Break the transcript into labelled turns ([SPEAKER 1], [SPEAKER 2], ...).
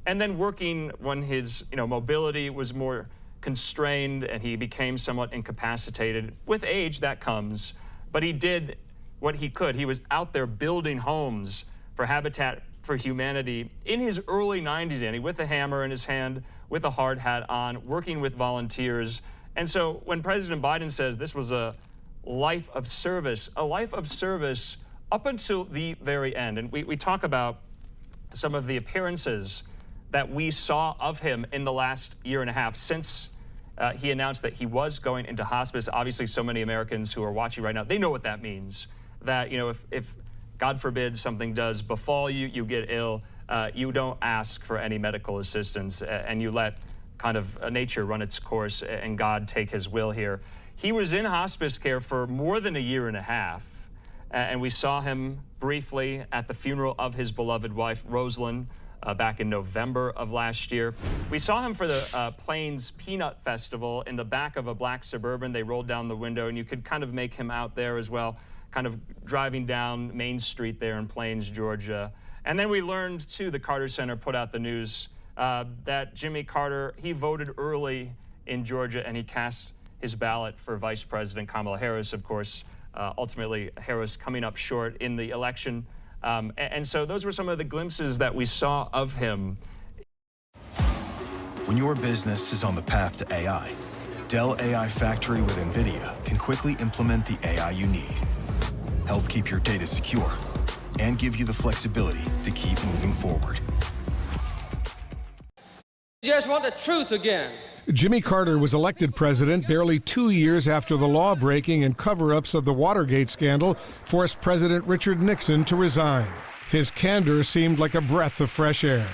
[SPEAKER 1] and then working when his mobility was more constrained and he became somewhat incapacitated. With age, that comes, but he did what he could. He was out there building homes for Habitat for Humanity in his early 90s, Andy, with a hammer in his hand, with a hard hat on, working with volunteers. And so when President Biden says this was a life of service up until the very end, and we talk about some of the appearances that we saw of him in the last year and a half since he announced that he was going into hospice. Obviously, so many Americans who are watching right now, they know what that means. That, if God forbid something does befall you, you get ill, you don't ask for any medical assistance, and you let kind of nature run its course and God take his will here. He was in hospice care for more than a year and a half, and we saw him briefly at the funeral of his beloved wife, Rosalind, back in November of last year. We saw him for the Plains Peanut Festival in the back of a black Suburban. They rolled down the window, and you could kind of make him out there as well, kind of driving down Main Street there in Plains, Georgia. And then we learned, too, the Carter Center put out the news that Jimmy Carter, he voted early in Georgia, and he cast his ballot for Vice President Kamala Harris, of course. Ultimately, Harris coming up short in the election. And so those were some of the glimpses that we saw of him.
[SPEAKER 2] When your business is on the path to AI, Dell AI Factory with NVIDIA can quickly implement the AI you need, help keep your data secure, and give you the flexibility to keep moving forward.
[SPEAKER 3] You just want the truth again.
[SPEAKER 4] Jimmy Carter was elected president barely 2 years after the law-breaking and cover-ups of the Watergate scandal forced President Richard Nixon to resign. His candor seemed like a breath of fresh air.